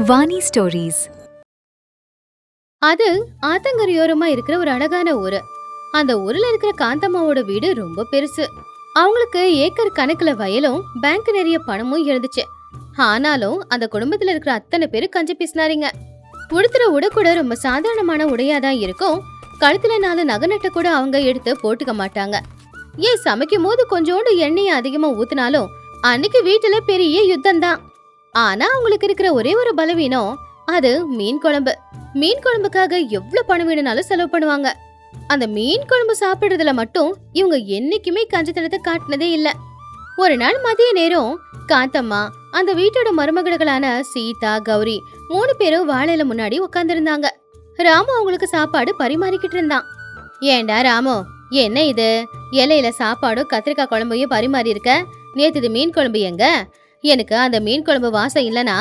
Vani stories. அது ஆத்தங்கரையோரமா இருக்கிற ஒரு அழகான ஊரு. அந்த ஊர்ல இருக்கிற காந்தம்மாவோட வீடு ரொம்ப பெருசு. அவங்களுக்கு ஏக்கர் கணக்குல வயலும் பேங்க் நிறைய பணமும் இருந்துச்சு. ஆனாலும் அந்த குடும்பத்துல இருக்கிற அத்தனை பேரு கஞ்சி பேசினாரிங்க. உடுத்துற உடை கூட ரொம்ப சாதாரணமான உடையாதான் இருக்கும். கழுத்துல 4 நகநட்ட கூட அவங்க எடுத்து போட்டுக்க மாட்டாங்க. ஏன் சமைக்கும் போது கொஞ்சோண்டு எண்ணெயை அதிகமா ஊத்தினாலும் அன்னைக்கு வீட்டுல பெரிய யுத்தம் தான். ஆனா அவங்களுக்கு இருக்கிற ஒரே ஒரு பலவீனம், அது மீன் குழம்பு. மீன் குழம்புக்காக எவ்வளவு பணம் வேணும்னாலும் செலவு பண்ணுவாங்க. அந்த மீன் குழம்பு சாப்பிடுறதுல மட்டும் இவங்க என்னைக்குமே கஞ்சத்தனத்தை காட்டினதே இல்ல. ஒரு நாள் மதிய நேரம் காந்தம்மா அந்த வீட்டோட மருமகள்களான சீதா, கௌரி 3 பேரும் வாழையில முன்னாடி உட்கார்ந்து. ராமு அவங்களுக்கு சாப்பாடு பரிமாறிக்கிட்டு இருந்தான். ஏண்டா ராமு, என்ன இது? இலையில சாப்பாடும் கத்திரிக்காய் குழம்பையும் பரிமாறி இருக்க. நேத்து மீன் குழம்பு எங்க? எனக்கு அந்த மீன் குழம்பு வாசம் இல்லனா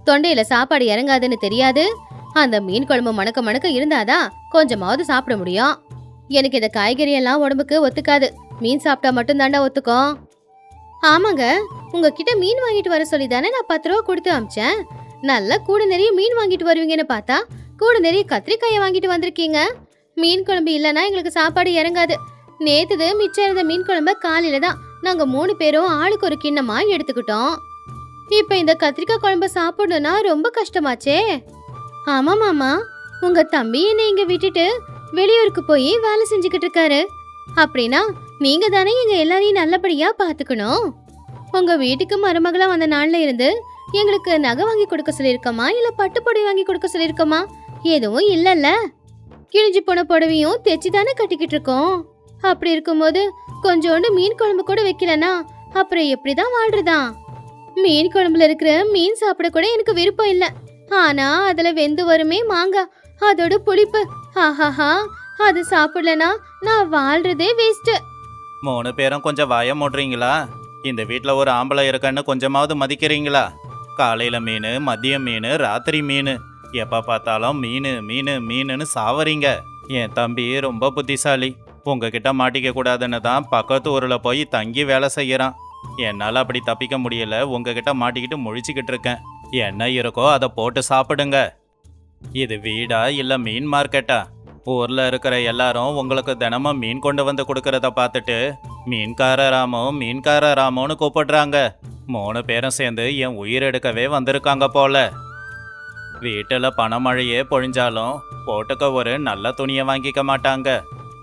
தொண்டையில சாப்பாடு இறங்காதுன்னு தெரியாது. அந்த மீன் குழம்பு மணக்க மணக்க இருந்தாதான் கொஞ்சமாவது சாப்பிட முடியும். எனக்கு இந்த காய்கறி எல்லாம் உடம்புக்கு ஒத்துக்காது. மீன் சாப்பிட்டா மட்டும் தாண்டா ஒத்துக்கும். ஆமாங்க, உங்ககிட்ட மீன் வாங்கிட்டு வர சொல்லி தானே நான் 10 ரூபா கொடுத்து அமிச்சேன். நல்லா கூட நிறைய மீன் வாங்கிட்டு வருவீங்கன்னு பார்த்தா கூட நிறைய கத்திரிக்காயை வாங்கிட்டு வந்திருக்கீங்க. மீன் குழம்பு இல்லைன்னா எங்களுக்கு சாப்பாடு இறங்காது. நேத்துது மிச்சம் இருந்த மீன் குழம்ப காலையில தான் நாங்க 3 பேரும் ஆளுக்கு ஒரு கிண்ணமா எடுத்துக்கிட்டோம். இப்ப இந்த கத்திரிக்காய் குழம்பு சாப்பிடணும்னா ரொம்ப கஷ்டமாச்சே. ஆமா மாமா, உங்க தம்பி என்ன இங்க விட்டுட்டு வெளியூருக்கு போய் வேலை செஞ்சுக்கிட்டு இருக்காரு. அப்படின்னா நீங்க தானே எங்க எல்லாரையும் நல்லபடியா பாத்துக்கணும். உங்க வீட்டுக்கு மருமகளா வந்த நாள்ல இருந்து எங்களுக்கு நகை வாங்கி கொடுக்க சொல்லிருக்கோமா, இல்ல பட்டு புடவை வாங்கி கொடுக்க சொல்லிருக்கோமா? எதுவும் இல்லல்ல. கிழிஞ்சு போன புடவையும் தைச்சு தானே கட்டிக்கிட்டு இருக்கோம். அப்படி இருக்கும்போது கொஞ்சோண்டு மீன் குழம்பு கூட வைக்கலனா அப்புறம் எப்படிதான் வாழ்றதா? மீன் குழம்புல இருக்கிற மீன் சாப்பிட கூட எனக்கு விருப்பம் இல்ல. ஆனா அதுல வெந்து வருமே மாங்காய், அதோட புளிப்பு, ஆஹாஹா, அது சாப்பிடலனா நான் வாழ்றதே வேஸ்ட். 3 பேரும் கொஞ்சம் வாய மூடுறீங்களா? இந்த வீட்ல ஒரு ஆம்பளை இருக்கன்னு கொஞ்சமாவது மதிக்கிறீங்களா? காலையில மீன், மதியம் மீன், ராத்திரி மீன், எப்ப பார்த்தாலும் மீன் மீன் மீனுன்னு சாவறீங்க. என் தம்பி ரொம்ப புத்திசாலி. உங்ககிட்ட மாட்டிக்க கூடாதுன்னு தான் பக்கத்து ஊர்ல போய் தங்கி வேலை செய்யறான். என்னால அப்படி தப்பிக்க முடியல. உங்ககிட்ட மாட்டிக்கிட்டு முழிச்சுக்கிட்டு இருக்கேன். என்ன இருக்கோ அதை போட்டு சாப்பிடுங்க. இது வீடா இல்ல மீன் மார்க்கெட்டா? ஊர்ல இருக்கிற எல்லாரும் உங்களுக்கு தினமும் மீன் கொண்டு வந்து கொடுக்கறத பார்த்துட்டு மீன்கார ராமோன்னு கூப்பிடுறாங்க. 3 பேரும் சேர்ந்து என் உயிர் எடுக்கவே வந்திருக்காங்க போல. வீட்டுல பணமழையே பொழிஞ்சாலும் போட்டுக்க ஒரு நல்ல துணியை வாங்கிக்க மாட்டாங்க.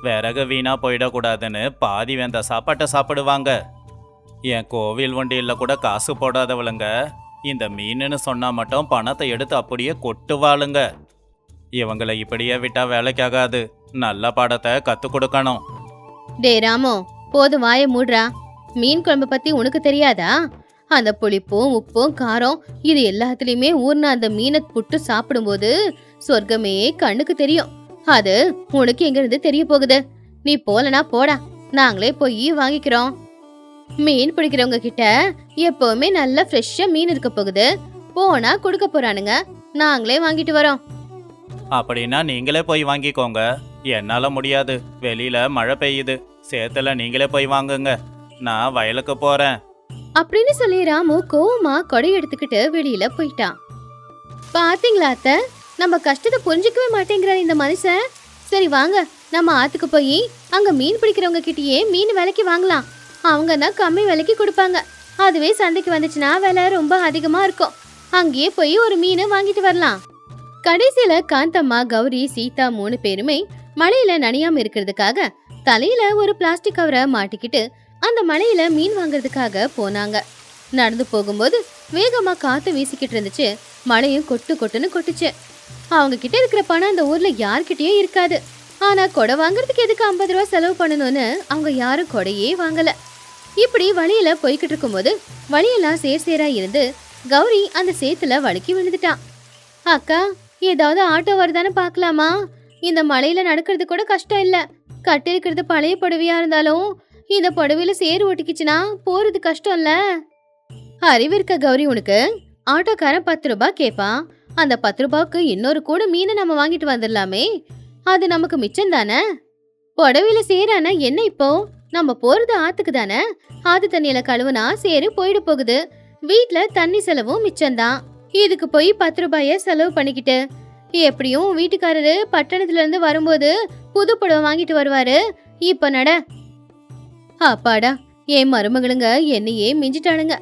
விறகு வீணா போயிடக்கூடாதுன்னு பாதி வெந்த சாப்பாட்டை சாப்பிடுவாங்க. என் கோவில் வண்டியில் கூட காசு போடாதவளுங்க இந்த மீனுன்னு சொன்னா மட்டும் பணத்தை எடுத்து அப்படியே கொட்டுவாளுங்க. இவங்களை இப்படியே விட்டா வேலைக்காகாது. நல்ல பாடத்தை கத்து கொடுக்கணும். டே ராமோ, போது வாயை மூடுறா. மீன் குழம்பு பத்தி உனக்கு தெரியாதா? அந்த புளிப்பும் உப்பும் காரம் இது எல்லாத்துலயுமே ஊர்ன அந்த மீனை புட்டு சாப்பிடும்போது சொர்க்கமே கண்ணுக்கு தெரியும். அது உனக்கு எங்க இருந்து தெரிய போகுது? நீ போலனா போடா, நாங்களே போய் வாங்கிக்கிறோம். மீன் பிடிக்கிறவங்க கிட்ட எப்பவுமே நல்ல ஃப்ரெஷ்ஷா மீன் இருக்க போகுது. போனா கொடுக்க போறானுங்க, நாங்களே வாங்கிட்டு வரோம். அப்படின்னா நீங்களே போய் வாங்கிக்கோங்க. என்னால முடியாது. வெளியில மழை பெய்யுது. சேத்துல நீங்களே போய் வாங்குங்க. நான் வயலுக்கு போறேன் அப்படின்னு சொல்லி ராமு கோவமா கொடை எடுத்துக்கிட்டு வெளியில போயிட்டான். பாத்தீங்களா அத்தை, நம்ம கஷ்டத்தை புரிஞ்சுக்கவே மாட்டேங்கிறார் இந்த மனுஷன். சரி வாங்க, நம்ம ஆத்துக்கு போய் அங்க மீன் பிடிக்கிறவங்க கிட்டயே மீன் விலைக்கு வாங்கலாம். அவங்க தான் கம்மி விலைக்கு கொடுப்பாங்க. அதுவே சந்தைக்கு வந்துச்சுன்னா விலை ரொம்ப அதிகமா இருக்கும். அங்கேயே போய் ஒரு மீனை வாங்கிட்டு வரலாம். கடைசியில காந்தம்மா, கௌரி, சீதா 3 பேருமே மழையில நனையாம இருக்கிறதுக்காக தலையில ஒரு பிளாஸ்டிக் கவரை மாட்டிக்கிட்டு அந்த மழையில மீன் வாங்குறதுக்காக போனாங்க. நடந்து போகும்போது வேகமா காத்து வீசிக்கிட்டு இருந்துச்சு. மழையும் கொட்டு கொட்டுன்னு கொட்டுச்சு. அவங்க கிட்ட இருக்கிற பணம் அந்த ஊர்ல யார்கிட்டயும் இருக்காது. ஆனா கொடை வாங்குறதுக்கு எதுக்கு 50 ரூபா செலவு பண்ணணும்னு அவங்க யாரும் கொடையே வாங்கல. இப்படி வழியில போய்கிட்டு இருக்கும்போது வழியெல்லாம் சேரா இருந்து கௌரி அந்த சேத்துல வழுக்கி விழுந்துட்டான். அக்கா, ஏதாவது ஆட்டோ வருதான்னு பாக்கலாமா? இந்த மழையில நடக்கிறது கூட கஷ்டம் இல்ல. கட்டிருக்கிறது பழைய புடவையா இருந்தாலும் இந்த புடவையில சேறு ஒட்டிக்கிச்சுன்னா போறது கஷ்டம்ல. அறிவு இருக்க கௌரி உனக்கு? ஆட்டோக்காரன் 10 ரூபாய் கேட்பான். அந்த 10 ரூபாய்க்கு இன்னொரு கூட மீனை நம்ம வாங்கிட்டு வந்துடலாமே. அது நமக்கு மிச்சம் தானே. புடவையில சேரானா என்ன இப்போ? நம்ம போறது ஆத்துக்கு தானே. ஆத்து தண்ணியில கழுவுனா சேரு போயிட போகுது. வீட்ல தண்ணி செலவும் மிச்சம்தான். இதுக்கு போய் 10 ரூபாய செலவு பண்ணிக்கிட்டு எப்படியும் வீட்டுக்காரரு பட்டணத்துல இருந்து வரும்போது புது புடவை வாங்கிட்டு வருவாரு. இப்ப நட. அப்பாடா, என் மருமகளுங்க என்னையே மிஞ்சிட்டானுங்க.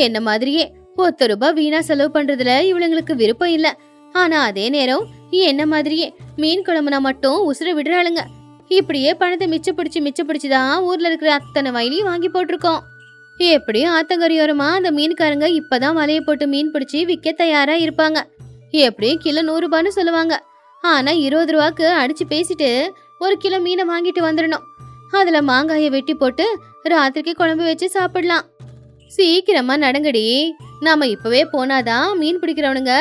என்ன மாதிரியே 10 ரூபாய் வீணா செலவு பண்றதுல இவளுங்களுக்கு விருப்பம் இல்ல. ஆனா அதே நேரம் என்ன மாதிரியே மீன் குழம்புனா மட்டும் உசுர விடுறாளுங்க. இப்படியே பணத்தை மிச்ச பிடிச்சுதான் ஊர்ல இருக்கிற அத்தனை வயலையும் வாங்கி போட்டிருக்கோம். எப்படியும் ஆத்தங்கரையோரமா அந்த மீன்காரங்க இப்பதான் வலைய போட்டு மீன் பிடிச்சி விற்க தயாரா இருப்பாங்க. எப்படியும் கிலோ 100 ரூபான்னு சொல்லுவாங்க. ஆனா 20 ரூபாக்கு அடிச்சு பேசிட்டு 1 கிலோ மீனை வாங்கிட்டு வந்துடணும். அதுல மாங்காயை வெட்டி போட்டு ராத்திரிக்கு குழம்பு வச்சு சாப்பிடலாம். சீக்கிரமா நடங்கடி. நாம இப்பவே போனாதான் மீன் பிடிக்கிறவனுங்க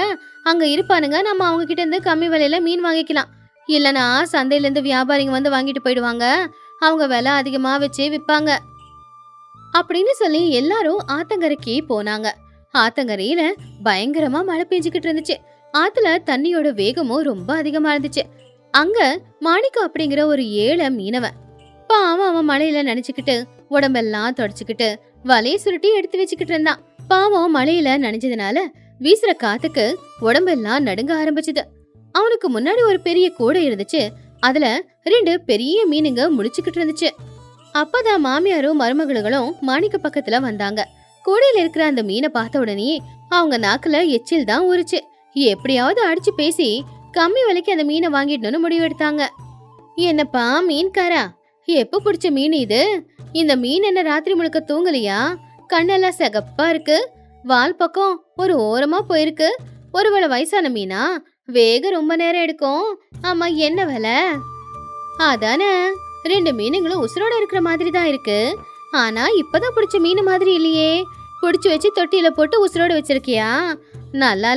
அங்க இருப்பானுங்க. நம்ம அவங்க கிட்ட இருந்து கம்மி விலையில மீன் வாங்கிக்கலாம். இல்லனா சந்தையில இருந்து வியாபாரிங்க வந்து வாங்கிட்டு போயிடுவாங்க. அவங்க விலை அதிகமா வச்சு விற்பாங்க அப்படின்னு சொல்லி எல்லாரும் ஆத்தங்கரைக்கு போனாங்க. ஆத்தங்கரையில பயங்கரமா மழை பெஞ்சுக்கிட்டு இருந்துச்சு. ஆத்துல தண்ணியோட வேகமும் ரொம்ப அதிகமா இருந்துச்சு. அங்க மாணிக்கம் அப்படிங்கிற ஒரு ஏழை மீனவன் பாவம் அவன் மழையில நனைச்சுக்கிட்டு உடம்பெல்லாம் தொடச்சுக்கிட்டு வலைய சுருட்டி எடுத்து வச்சுக்கிட்டு இருந்தான். பாவம் மழையில நனைஞ்சதுனால வீசுற காத்துக்கு உடம்பெல்லாம் நடுங்க ஆரம்பிச்சுது. அவனுக்கு முன்னாடி ஒரு பெரிய கூடை இருந்துச்சு. அதுல 2 பெரிய மீனுங்க முழிச்சுக்கிட்டு இருந்துச்சு. அப்பதான் மாமியாரும் மருமகளும் மாணிக்க பக்கத்துல வந்தாங்க. கூடையில இருக்கிற அந்த மீனை பார்த்த உடனே அவங்க நாக்குல எச்சில் தான் ஊறுச்சு. எப்படியாவது அடிச்சு பேசி கம்மி விலைக்கு அந்த மீனை வாங்கிடணும்னு முடிவெடுத்தாங்க. என்னப்பா மீன்காரா, எப்ப பிடிச்ச மீன் இது? இந்த மீன் என்ன ராத்திரி முழுக்க தூங்கலையா? கண்ணெல்லாம் சிகப்பா இருக்கு. வால் பக்கம் ஒரு ஓரமா போயிருக்கு. ஒருவேளை வயசான மீனா? வேக ரொம்ப நேரம் எடுக்கும். ஆமா, என்ன விலை? அதானே, 2 மீனுங்களும் உசுரோட இருக்கிற மாதிரி தான் இருக்கு. ஆனா இப்பதான் பிடிச்ச மீன் மாதிரி இல்லையே. பிடிச்சு வச்சு தொட்டியில போட்டு உசுரோட வச்சிருக்கியா? நல்லா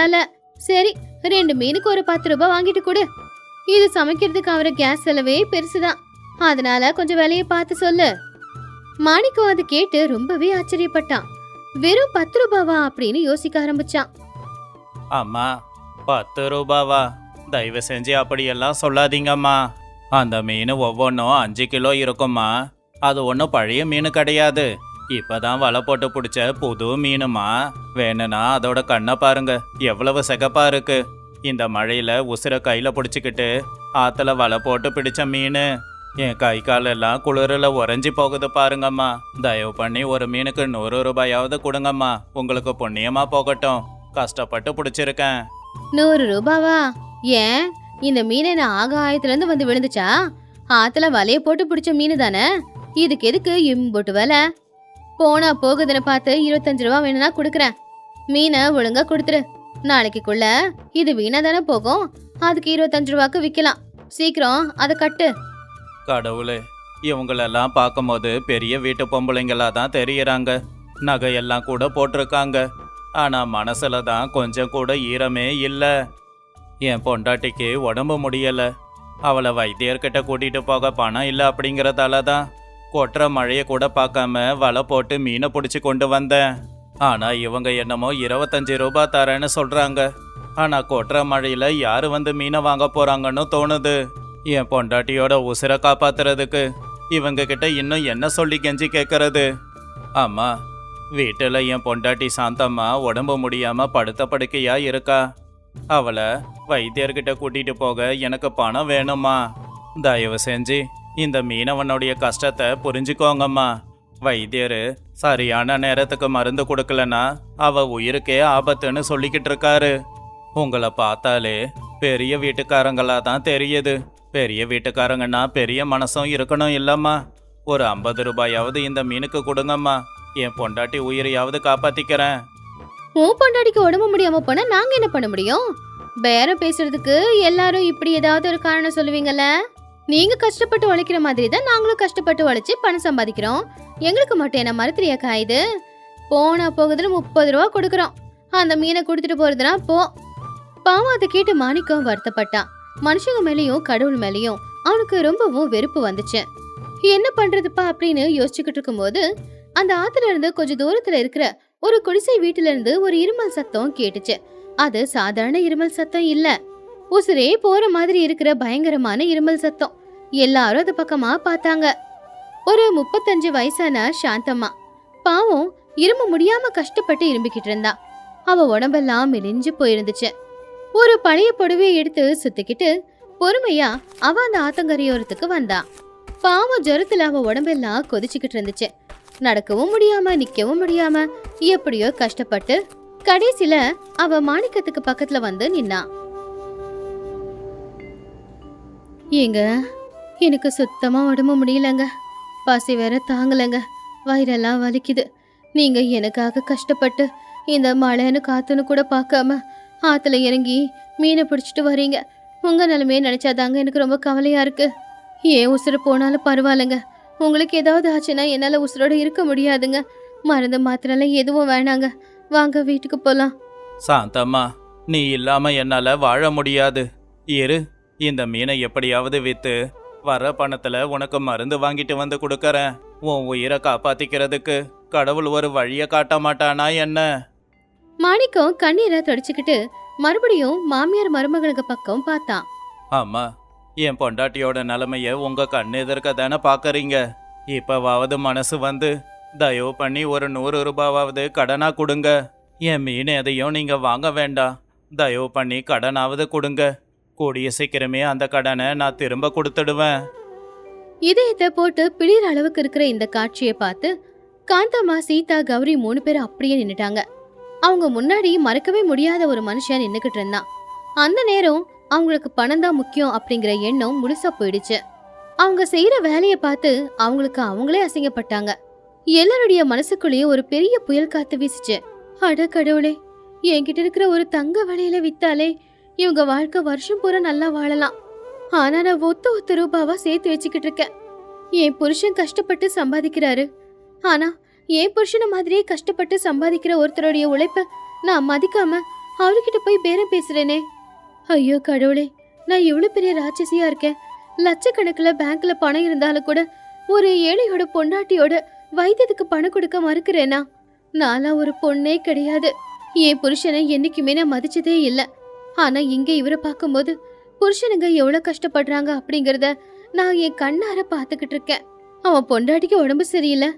இல்ல. சரி, 2 மீனுக்கு ஒரு 10 ரூபாய் வாங்கிட்டு கொடு. இது சமைக்கிறதுக்கு அவர கேஸ் செலவே பெருசுதான். அதனால கொஞ்சம் விலையை பார்த்து சொல்லு. மாணிக்கம் அதை கேட்டு ரொம்பவே ஆச்சரியப்பட்டான். வெறும் 10 ரூபாவா அப்படின்னு யோசிக்க ஆரம்பிச்சான். அம்மா, 10 ரூபாவா? தயவு செஞ்சு அப்படியெல்லாம் சொல்லாதீங்கம்மா. அந்த மீன் ஒவ்வொன்றும் 5 கிலோ இருக்கும்மா. அது ஒன்றும் பழைய மீன் கிடையாது. இப்பதான் வலை போட்டு பிடிச்ச புது மீனுமா. வேணும்னா அதோட கண்ணை பாருங்க, எவ்வளவு சிகப்பா இருக்கு. இந்த மழையில உசுர கையில பிடிச்சிக்கிட்டு ஆத்துல வலை போட்டு பிடிச்ச மீன். என் கை காலெல்லாம் குளிரில் உறைஞ்சி போகுது பாருங்கம்மா. தயவு பண்ணி ஒரு மீனுக்கு 100 ரூபாயாவது கொடுங்கம்மா. உங்களுக்கு புண்ணியமா போகட்டும். கஷ்டப்பட்டு பிடிச்சிருக்கேன். 100 ரூபாவா? ஏன், இந்த மீனை நான் ஆகாயத்துல இருந்து வந்து விழுந்துச்சா? ஆத்துல வலைய போட்டு பிடிச்ச மீன் தானே. இதுக்கு எதுக்கு இம்புட்டு விலை? போனா போகுதுன்னு பார்த்து 25 ரூபா வேணும்னா கொடுக்குறேன். மீனை ஒழுங்கா கொடுத்துரு. நாளைக்குள்ள இது வீணா தானே போகும். அதுக்கு 25 ரூபாக்கு விற்கலாம். சீக்கிரம் அதை கட்டு. கடவுளே, இவங்களெல்லாம் பார்க்கும்போது பெரிய வீட்டு பொம்பளைங்களா தான் தெரியறாங்க. நகையெல்லாம் கூட போட்டிருக்காங்க. ஆனா மனசுல தான் கொஞ்சம் கூட ஈரமே இல்லை. என் பொண்டாட்டிக்கு உடம்பு முடியல. அவளை வைத்தியர்கிட்ட கூட்டிட்டு போக பணம் இல்லை அப்படிங்கறதால தான் கொட்டுற மழையை கூட பார்க்காம வலை போட்டு மீனை பிடிச்சி கொண்டு வந்தேன். ஆனா இவங்க என்னமோ 25 ரூபாய் தரேன்னு சொல்றாங்க. ஆனா கொட்டுற மழையில யாரு வந்து மீனை வாங்க போறாங்கன்னு தோணுது. என் பொண்டாட்டியோட உசுரை காப்பாத்துறதுக்கு இவங்க கிட்ட இன்னும் என்ன சொல்லி கெஞ்சி கேட்கறது? அம்மா, வீட்டுல என் பொண்டாட்டி சாந்தம்மா உடம்பு முடியாம படுத்த படுக்கையா இருக்கா. அவளை வைத்தியர்கிட்ட கூட்டிட்டு போக எனக்கு பணம் வேணுமா. தயவு செஞ்சு இந்த மீனவனுடைய கஷ்டத்தை புரிஞ்சுக்கோங்கம்மா. வைத்தியரு சரியான நேரத்துக்கு மருந்து கொடுக்கலனா அவ உயிருக்கே ஆபத்துன்னு சொல்லிக்கிட்டு இருக்காரு. உங்களை பார்த்தாலே பெரிய வீட்டுக்காரங்களா தான் தெரியுது. பெரிய வீட்டுக்காரங்கன்னா பெரிய மனசும் இருக்கணும் இல்லம்மா. ஒரு 50 ரூபாயாவது இந்த மீனுக்கு கொடுங்கம்மா. என் பொண்டாட்டி உயிரையாவது காப்பாத்திக்கிறேன். உன் பொண்டாடிக்கு உடம்பு முடியாம போனா நாங்க என்ன பண்ண முடியும்? பேரம் பேசுறதுக்கு எல்லாரும் இப்படி ஏதாவது ஒரு காரணம் சொல்லுவீங்கல்ல. நீங்க கஷ்டப்பட்டு உழைக்கிற மாதிரி தான் நாங்களும் கஷ்டப்பட்டு உழைச்சி பணம் சம்பாதிக்கிறோம். எங்களுக்கு மட்டும் என்ன மரத்திரியா காயுது? போனா போகுதுன்னு 30 ரூபா கொடுக்குறோம். அந்த மீனை கொடுத்துட்டு போறதுனா போ. பாவம் அதை கேட்டு மாணிக்கம் வருத்தப்பட்டான். மனுஷங்க மேலேயும் கடவுள் மேலேயும் அவனுக்கு ரொம்பவும் வெறுப்பு வந்துச்சு. என்ன பண்றதுப்பா அப்படின்னு யோசிச்சுக்கிட்டு இருக்கும்போது அந்த ஆத்துல இருந்து கொஞ்சம் தூரத்துல இருக்கிற ஒரு குடிசை வீட்டுல இருந்து ஒரு இருமல் சத்தம் கேட்டுச்சு. அது சாதாரண இருமல் சத்தம் இல்ல, உசுரே போற மாதிரி இருக்கிற பயங்கரமான இருமல் சத்தம். எல்லாரும் அது பக்கமா பார்த்தாங்க. ஒரு 35 வயசான சாந்தம்மா பாவம் இரும்ப முடியாம கஷ்டப்பட்டு இரும்பிக்கிட்டு இருந்தா. அவ உடம்பெல்லாம் மெலிஞ்சு போயிருந்துச்சு. ஒரு பழைய புடவையை எடுத்து சுத்திக்கிட்டு பொறுமையா அவ அந்த ஆத்தங்கரையோரத்துக்கு வந்தா. பாவம் ஜொரத்துல அவ உடம்பெல்லாம் கொதிச்சுக்கிட்டு இருந்துச்சு. நடக்கவும் முடியாம நிக்கவும் முடியாம எப்படியோ கஷ்டப்பட்டு கடைசில அவ மாணிக்கத்துக்கு பக்கத்துல வந்து நின்னா. ஏங்க, எனக்கு சுத்தமா உடம்பு முடியலங்க. பசி வேற தாங்கலங்க. வயிறெல்லாம் வலிக்குது. நீங்க எனக்காக கஷ்டப்பட்டு இந்த மழைன்னு காத்துன்னு கூட பார்க்காம ஆத்துல இறங்கி மீனை பிடிச்சிட்டு வரீங்க. உங்க நிலைமையை நினைச்சாதாங்க எனக்கு ரொம்ப கவலையா இருக்கு. ஏன் உசுறு போனாலும் பரவாயில்லைங்க. உங்களுக்கு ஏதாவது ஆச்சுன்னா என்னால உசுரோட இருக்க முடியாதுங்க. மருந்து மாத்திரலாம் எதுவும் வேணாங்க. வாங்க வீட்டுக்கு போலாம். சாந்தம்மா, நீ இல்லாம என்னால வாழ முடியாது. இரு, இந்த மீனை எப்படியாவது வித்து வர பணத்துல உனக்கு மருந்து வாங்கிட்டு வந்து கொடுக்கறேன். உன் உயிரை காப்பாத்திக்கிறதுக்கு கடவுள் ஒரு வழிய காட்ட மாட்டானா என்ன? மாணிக்கம் கண்ணீரை தொடச்சுக்கிட்டு மறுபடியும் மாமியார் மருமகளுக்கு பக்கம் பார்த்தான். ஆமா, என் பொண்டாட்டியோட நிலைமைய உங்க கண்ணு எதிர்க்க தானே பாக்கறீங்க. இப்பவாவது மனசு வந்து தயவு பண்ணி ஒரு 100 ரூபாவது கடனா கொடுங்க. என் மீன் எதையும் நீங்க வாங்க வேண்டாம். தயவு பண்ணி கடனாவது கொடுங்க. கூடிய சீக்கிரமே அந்த கடனை நான் திரும்ப கொடுத்துடுவேன். இதயத்தை போட்டு பிளிற அளவுக்கு இருக்கிற இந்த காட்சியை பார்த்து காந்தம்மா, சீதா, கௌரி 3 பேரும் அப்படியே நின்னுட்டாங்க. அவங்க முன்னாடி மறக்கவே முடியாத ஒரு மனுஷன் நின்னுக்கிட்டு இருந்தான். அந்த நேரம் அவங்களுக்கு பணம் தான் முக்கியம் அப்படிங்கிற எண்ணம் முழுசா போயிடுச்சு. அவங்க செய்யற வேலையை பார்த்து அவங்களுக்கு அவங்களே அசிங்கப்பட்டாங்க. எல்லாருடைய மனசுக்குள்ளேயே ஒரு பெரிய புயல் காத்து வீசிச்சு. அட கடவுளே, என்கிட்ட இருக்கிற ஒரு தங்க வளையல வித்தாலே இவங்க வாழ்க்கை வருஷம் பூரா நல்லா வாழலாம். ஆனா நான் ஒத்த ரூபாவா சேர்த்து வச்சுக்கிட்டு இருக்கேன். என் புருஷன் கஷ்டப்பட்டு சம்பாதிக்கிறாரு. ஆனா என் புருஷனை மாதிரியே கஷ்டப்பட்டு சம்பாதிக்கிற ஒருத்தருடைய உழைப்ப நான் மதிக்காம அவர்கிட்ட போய் பேரம் பேசுறேனே. ஐயோ கடவுளே, நான் இவ்வளவு பெரிய ராட்சசியா இருக்கேன். லட்சக்கணக்கில் பேங்க்ல பணம் இருந்தாலும் கூட ஒரு ஏழையோட பொண்டாட்டியோட வைத்தியத்துக்கு பணம் கொடுக்க மறுக்கிறேனா? நான்லாம் ஒரு பொண்ணே கிடையாது. என் புருஷனை என்னைக்குமே நான் மதிச்சதே இல்லை. ஆனா இங்க இவரை பார்க்கும்போது புருஷனுங்க எவ்வளவு கஷ்டப்படுறாங்க அப்படிங்கறத நான் என் கண்ணார பாத்துக்கிட்டு இருக்கேன். அவன் பொண்டாட்டிக்கு உடம்பு சரியில்லை,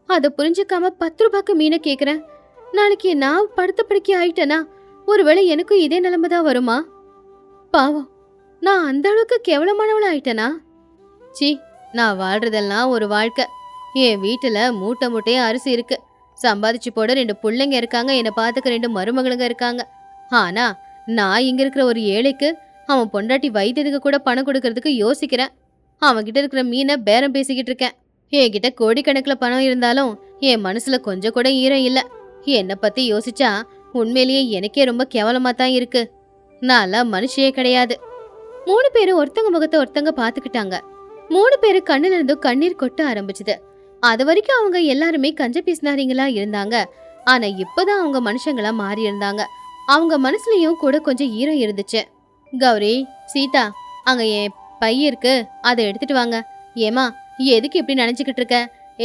அதை புரிஞ்சுக்காம 10 ரூபாய்க்கு மீனை கேக்குறேன். நாளைக்கு நான் படுத்த படுக்கை ஆயிட்டேனா ஒருவேளை எனக்கும் இதே நிலைமைதான் வருமா? பாவம், நான் அந்த அளவுக்கு கேவலமானவள ஆயிட்டேனா? சி, நான் வாழ்றதெல்லாம் ஒரு வாழ்க்கை. என் வீட்டுல மூட்டை மூட்டையா அரிசி இருக்கு. சம்பாதிச்சு போட 2 பிள்ளைங்க இருக்காங்க. என்னை பார்த்துக்க 2 மருமகளுங்க இருக்காங்க. ஆனா நான் இங்க இருக்கிற ஒரு ஏழைக்கு அவன் பொண்டாட்டி வைத்தியத்துக்கு கூட பணம் கொடுக்கறதுக்கு யோசிக்கிறேன். அவன்கிட்ட இருக்கிற மீனை பேரம் பேசிக்கிட்டு இருக்கேன். என்கிட்ட கோடிக்கணக்கில் பணம் இருந்தாலும் என் மனசுல கொஞ்சம் கூட ஈரம் இல்ல. என்னை பத்தி யோசிச்சா உண்மையிலேயே எனக்கே ரொம்ப கேவலமா தான் இருக்கு. நான்லாம் மனுஷியே கிடையாது. 3 பேரும் ஒருத்தங்க முகத்தை ஒருத்தங்க பாத்துக்கிட்டாங்க. 3 பேரு கண்ணுல இருந்தும் கண்ணீர் கொட்ட ஆரம்பிச்சுது. அது வரைக்கும் அவங்க எல்லாருமே கஞ்ச பீசினாரிங்களா இருந்தாங்க. ஆனா இப்பதான் அவங்க மனுஷங்களா மாறி இருந்தாங்க. அவங்க மனசுலயும் கூட கொஞ்சம் ஈரம் இருந்துச்சு. கௌரி, சீதா, அங்க என் பை இருக்கு, அதை எடுத்துட்டு வாங்க. ஏமா, எதுக்கு இப்படி நினைச்சுக்கிட்டு இருக்க?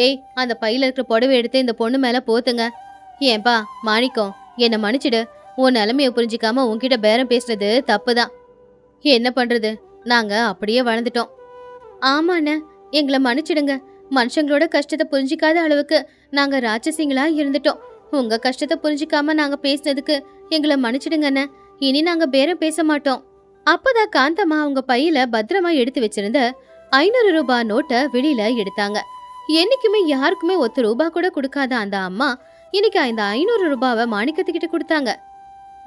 ஏய், அந்த பையில இருக்கிற புடவை எடுத்து இந்த பொண்ணு மேல போத்துங்க. ஏன்பா மாணிக்கம், என்ன மன்னிச்சிடு. உன் நிலைமைய புரிஞ்சிக்காம உன்கிட்ட பேரம் பேசுறது தப்புதான். என்ன பண்றது, நாங்க அப்படியே வளர்ந்துட்டோம். ஆமாண்ண, எங்களை மன்னிச்சிடுங்க. மனுஷங்களோட கஷ்டத்தை புரிஞ்சிக்காத அளவுக்கு நாங்க ராட்சசிங்களா இருந்துட்டோம். உங்க கஷ்டத்தை புரிஞ்சிக்காம நாங்க பேசினதுக்கு எங்களை மன்னிச்சிடுங்கண்ண. இனி நாங்க பேரம் பேச மாட்டோம். அப்பதான் காந்தம்மா அவங்க பையில பத்திரமா எடுத்து வச்சிருந்த 500 ரூபாய் நோட்டை வெளியில எடுத்தாங்க. என்னைக்குமே யாருக்குமே 1 ரூபாய் கூட கொடுக்காத அந்த அம்மா இன்னைக்கு இந்த 500 ரூபாவை மாணிக்கத்துக்கிட்ட கொடுத்தாங்க.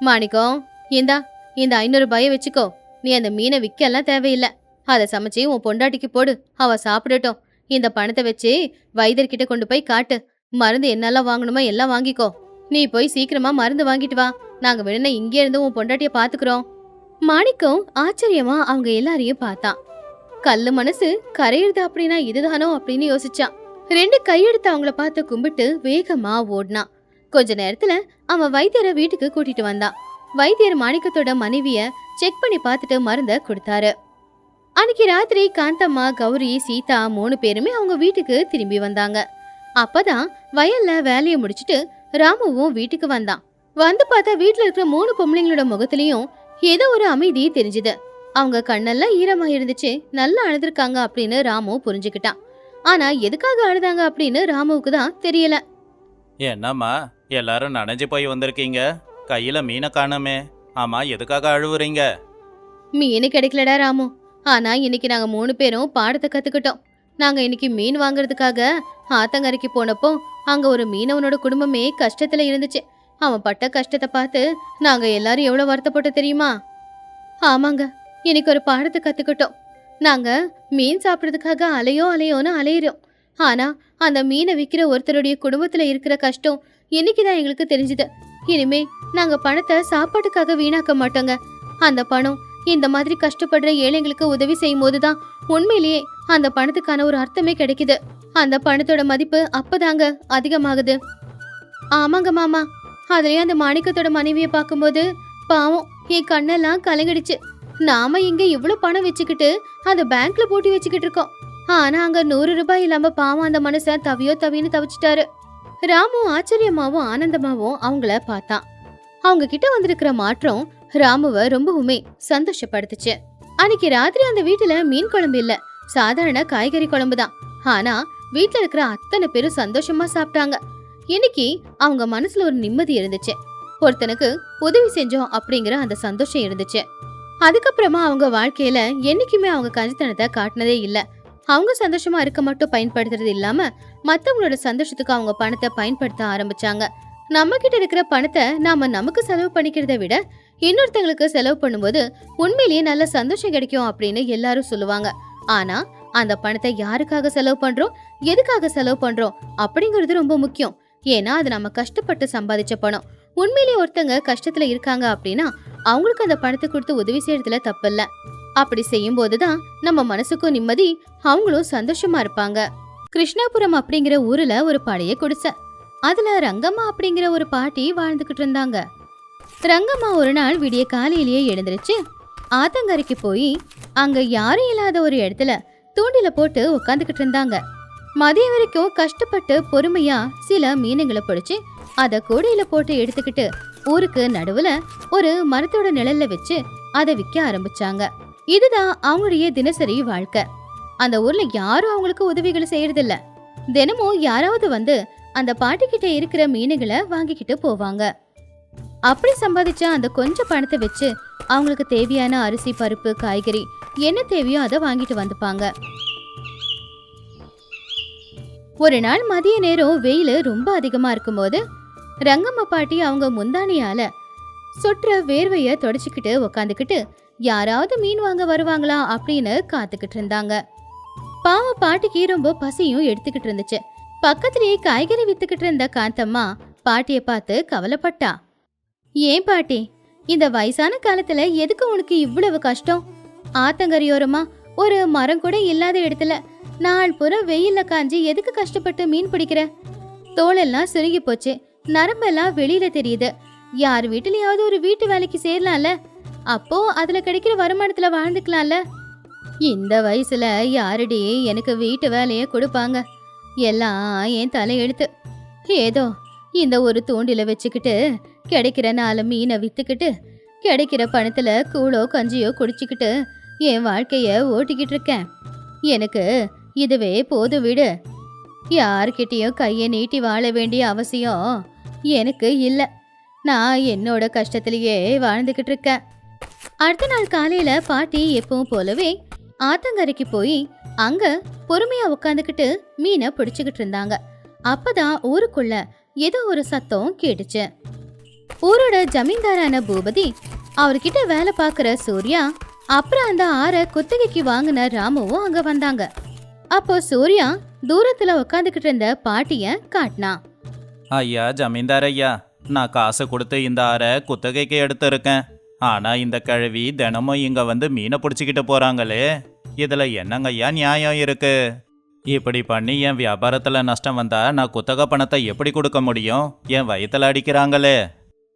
மாணிக்கம், இந்த 500 ரூபாயை வச்சுக்கோ. நீ அந்த மீனை விற்கலாம் தேவையில்லை. அதை சமைச்சு உன் பொண்டாட்டிக்கு போடு, அவ சாப்பிடட்டும். இந்த பணத்தை வச்சு வைத்தியர்கிட்ட கொண்டு போய் காட்டு. மருந்து என்னெல்லாம் வாங்கணுமோ எல்லாம் வாங்கிக்கோ. நீ போய் சீக்கிரமா மருந்து வாங்கிட்டு வா. நாங்க வேணும்னா இங்கே இருந்து உன் பொண்டாட்டிய பாத்துக்கிறோம். மாணிக்கம் ஆச்சரியமா அவங்க எல்லாரையும் பார்த்தான். கல்லு மனசு கரையிறது அப்படின்னா இதுதானோ அப்படின்னு யோசிச்சான். 2 கையெடுத்து அவங்கள பார்த்து கும்பிட்டு வேகமா ஓடினான். கொஞ்ச நேரத்துல அவன் வைத்தியரை வீட்டுக்கு கூட்டிட்டு வந்தான். வைத்தியர் மாணிக்கத்தோட மனைவிய செக் பண்ணி பார்த்துட்டு மருந்த கொடுத்தாரு. அன்னைக்கு ராத்திரி காந்தம்மா, கௌரி, சீதா 3 பேருமே அவங்க வீட்டுக்கு திரும்பி வந்தாங்க. அப்பதான் வயல்ல வேலையை முடிச்சிட்டு ராமுவும் வீட்டுக்கு வந்தான். வந்து பார்த்தா வீட்டுல இருக்கிற 3 பொம்பளைங்களோட முகத்திலயும் ஏதோ ஒரு அமைதி தெரிஞ்சுது. அவங்க கண்ணெல்லாம் ஈரமா இருந்துச்சு. நல்லா அழுதுருக்காங்க அப்படின்னு ராமு புரிஞ்சுக்கிட்டான். ஆனா எதுக்காக அழுதாங்க அப்படின்னு ராமுவுக்கு தான் தெரியல. என்னம்மா, எல்லாரும் நனைஞ்சு போய் வந்திருக்கீங்க. கையில மீனை காணோமே. ஆமா, எதுக்காக அழுவுறீங்க? மீன் கிடைக்கலடா ராமு. ஆனா இன்னைக்கு நாங்க 3 பேரும் பாடத்தை கத்துக்கிட்டோம். நாங்க இன்னைக்கு மீன் வாங்குறதுக்காக ஆத்தங்கரைக்கு போனப்போ அங்க ஒரு மீனவனோட குடும்பமே கஷ்டத்துல இருந்துச்சு. அவன் பட்ட கஷ்டத்தை பார்த்து நாங்க எல்லாரும் எவ்வளவு வருத்தப்பட்டோம் தெரியுமா? ஆமாங்க, இன்னைக்கு ஒரு பாடத்தை கத்துக்கிட்டோம். நாங்க மீன் சாப்பிட்றதுக்காக அலையோன்னு அலையிறோம். ஆனா அந்த மீனை விற்கிற ஒருத்தருடைய குடும்பத்துல இருக்கிற கஷ்டம் இன்னைக்குதான் எங்களுக்கு தெரிஞ்சுது. இனிமே நாங்க பணத்தை சாப்பாட்டுக்காக வீணாக்க மாட்டோங்க. அந்த பணம் இந்த மாதிரி கஷ்டப்படுற ஏழைங்களுக்கு உதவி செய்யும் போதுதான் உண்மையிலேயே அந்த பணத்துக்கான ஒரு அர்த்தமே கிடைக்குது. அந்த பணத்தோட மதிப்பு அப்பதாங்க அதிகமாகுது. ஆமாங்க மாமா. அதுலயும் அந்த மாணிக்கத்தோட மனைவியை பார்க்கும்போது பாவம் என் கண்ணெல்லாம் கலங்கிடுச்சு. நாம இங்க இவ்வளவு பணம் வச்சுக்கிட்டு அந்த பேங்க்ல போட்டு வச்சுக்கிட்டு இருக்கோம். ஆனா அங்க 100 ரூபாய் இல்லாம பாவம் அந்த மனுஷன் தவின்னு தவிச்சிட்டாரு. ராமு ஆச்சரியமாவும் ஆனந்தமாவும் அவங்கள பார்த்தான். அவங்க கிட்ட வந்திருக்கிற மாற்றம் ராமுவ ரொம்பவுமே சந்தோஷப்படுத்துச்சு. அன்னைக்கு ராத்திரி அந்த வீட்டுல மீன் குழம்பு இல்ல, சாதாரண காய்கறி குழம்பு தான். ஆனா வீட்டுல இருக்கிற அத்தனை பேரும் சந்தோஷமா சாப்பிட்டாங்க. இன்னைக்கு அவங்க மனசுல ஒரு நிம்மதி இருந்துச்சு. ஒருத்தனுக்கு உதவி செஞ்சோம் அப்படிங்கிற அந்த சந்தோஷம் இருந்துச்சு. அதுக்கப்புறமா அவங்க வாழ்க்கையில என்னைக்குமே அவங்க கஞ்சித்தனத்தை காட்டினதே இல்ல. அவங்க சந்தோஷமா இருக்க மட்டும் பயன்படுத்துறது இல்லாம மத்தவங்களோட சந்தோஷத்துக்கு அவங்க பணத்தை பயன்படுத்த ஆரம்பிச்சாங்க. நம்ம கிட்ட இருக்கிற பணத்தை நாம நமக்கு செலவு பண்ணிக்கிறத விட இன்னொருத்தங்களுக்கு செலவு பண்ணும்போது உண்மையிலேயே நல்ல சந்தோஷம் கிடைக்கும் அப்படின்னு எல்லாரும் சொல்லுவாங்க. ஆனா அந்த பணத்தை யாருக்காக செலவு பண்றோம், எதுக்காக செலவு பண்றோம் அப்படிங்கிறது ரொம்ப முக்கியம். ஏன்னா அது நம்ம கஷ்டப்பட்டு சம்பாதிச்ச பணம். உண்மையிலேயே ஒருத்தங்க கஷ்டத்துல இருக்காங்க அப்படின்னா அவங்களுக்கு அந்த பணத்தை கொடுத்து உதவி செய்யறதுல தப்பில்ல. அப்படி செய்யும் போதுதான் நம்ம மனசுக்கும் நிம்மதி, அவங்களும் சந்தோஷமா இருப்பாங்க. கிருஷ்ணாபுரம் அப்படிங்கிற ஊர்ல ஒரு பழைய குடிசை. அதுல ரங்கம்மா அப்படிங்கிற ஒரு பாட்டி வாழ்ந்துகிட்டு இருந்தாங்க. ரங்கம்மா ஒரு நாள் விடிய காலையிலேயே எழுந்திருச்சு ஆத்தங்கரைக்கு போய் அங்க யாரும் இல்லாத ஒரு இடத்துல தூண்டில போட்டு உட்காந்துக்கிட்டு இருந்தாங்க. மதியம் வரைக்கும் கஷ்டப்பட்டு பொறுமையா சில மீனுங்களை பிடிச்சு அத கூடையில போட்டு எடுத்துக்கிட்டு ஊருக்கு நடுவுல ஒரு மரத்தோட நிழல்ல வச்சு அதை விற்க ஆரம்பிச்சாங்க. இதுதான் அவங்களுடைய தினசரி வாழ்க்கை. அந்த ஊர்ல யாரும் அவங்களுக்கு உதவிகள் செய்யறதில்ல. தினமும் யாராவது வந்து அந்த பாட்டி கிட்ட இருக்கிற மீனுகளை வாங்கிக்கிட்டு போவாங்க. அப்படி சம்பாதிச்ச அந்த கொஞ்சம் பணத்தை வச்சு அவங்களுக்கு தேவையான அரிசி, பருப்பு, காய்கறி என்ன தேவையோ அதை வாங்கிட்டு வந்துப்பாங்க. ஒரு நாள் மதிய நேரம் வெயில் ரொம்ப அதிகமா இருக்கும்போது ரங்கம்மா பாட்டி அவங்க முந்தானியால சுற்ற வேர்வைய தொடச்சிக்கிட்டு உக்காந்துக்கிட்டு யாராவது மீன் வாங்க வருவாங்களா அப்படின்னு காத்துக்கிட்டு இருந்தாங்க. பாவம் பாட்டிக்கு ரொம்ப பசியும் எடுத்துக்கிட்டு இருந்துச்சு. பக்கத்திலேயே காய்கறி வித்துக்கிட்டு இருந்த காந்தம்மா பாட்டிய பார்த்து கவலைப்பட்டா. ஏன் பாட்டி, இந்த வயசான காலத்துல எதுக்கு உனக்கு இவ்வளவு கஷ்டம்? ஆத்தங்கரையோரமா ஒரு மரம் கூட இல்லாத இடத்துல நாள் பூரா வெயில்ல காஞ்சி எதுக்கு கஷ்டப்பட்டு மீன் பிடிக்கிற? தோலெல்லாம் சுருங்கி போச்சு, நரம்பெல்லாம் வெளியில தெரியுது. யார் வீட்டுலயாவது ஒரு வீட்டு வேலைக்கு சேரலாம்ல, அப்போ அதுல கிடைக்கிற வருமானத்துல வாழ்ந்துக்கலாம்ல. இந்த வயசுல யாரடி எனக்கு வீட்டு வேலைய கொடுப்பாங்க? எல்லாம் என் தலையெழுத்து. ஏதோ இந்த ஒரு தூண்டில வச்சுக்கிட்டு கிடைக்கிற 4 மீனை வித்துக்கிட்டு கிடைக்கிற பணத்துல கூழோ கஞ்சியோ குடிச்சுக்கிட்டு என் வாழ்க்கைய ஓட்டிக்கிட்டு இருக்கேன். எனக்கு இதுவே போது விடு. யார்கிட்டயும் கையை நீட்டி வாழ வேண்டிய அவசியம் எனக்கு இல்லை. நான் என்னோட கஷ்டத்திலேயே வாழ்ந்துகிட்டு இருக்கேன். அடுத்த நாள் காலையில பாட்டி எப்பவும் போலவே ஆத்தங்கரைக்கு போய் அங்க பொறுமையா உட்காந்துக்கிட்டு மீனை பிடிச்சுக்கிட்டு இருந்தாங்க. அப்பதான் ஊருக்குள்ள ஏதோ ஒரு சத்தம் கேட்டுச்சு. ஊரோட ஜமீன்தாரான பூபதி, அவர்கிட்ட வேலை பார்க்குற சூர்யா, அப்புறம் அந்த ஆற குத்தகைக்கு வாங்கின ராமுவும் அங்க வந்தாங்க. அப்போ சூர்யா தூரத்துல உட்காந்துக்கிட்டு இருந்த பாட்டிய காட்டினான். ஐயா ஜமீன்தார் ஐயா, நான் காசு கொடுத்து இந்த ஆறை குத்தகைக்கு எடுத்திருக்கேன். ஆனா இந்த கிழவி தினமும் இங்க வந்து மீனை பிடிச்சிக்கிட்டு போறாங்களே, இதுல என்னங்க ஐயா நியாயம் இருக்கு? இப்படி பண்ணி என் வியாபாரத்துல நஷ்டம் வந்தா நான் குத்தகை பணத்தை எப்படி கொடுக்க முடியும்? என் வயித்துல அடிக்கிறாங்களே.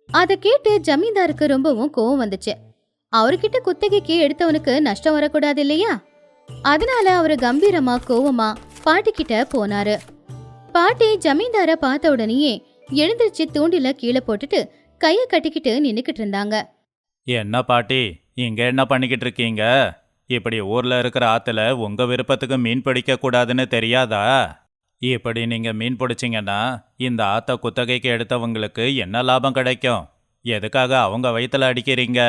அதை கேட்டு ஜமீன்தாருக்கு ரொம்பவும் கோவம் வந்துச்சு. அவர்கிட்ட குத்தகைக்கு எடுத்தவனுக்கு நஷ்டம் வரக்கூடாது இல்லையா? அதனால அவரு கம்பீரமா கோவமா பாட்டி கிட்ட போனாரு. பாட்டி ஜமீன்தார பார்த்த உடனேயே எழுந்திருச்சு தூண்டில கீழே போட்டுட்டு கைய கட்டிக்கிட்டு நின்னுக்கிட்டு இருந்தாங்க. என்ன பாட்டி, இங்க என்ன பண்ணிக்கிட்டு இருக்கீங்க? இப்படி ஊர்ல இருக்கிற ஆத்துல உங்க விருப்பத்துக்கு மீன் பிடிக்க கூடாதுன்னு தெரியாதா? இப்படி நீங்க மீன் பிடிச்சிங்கன்னா இந்த ஆத்த குத்தகைக்கு எடுத்தவங்களுக்கு என்ன லாபம் கிடைக்கும்? எதுக்காக அவங்க வயித்துல அடிக்கிறீங்க?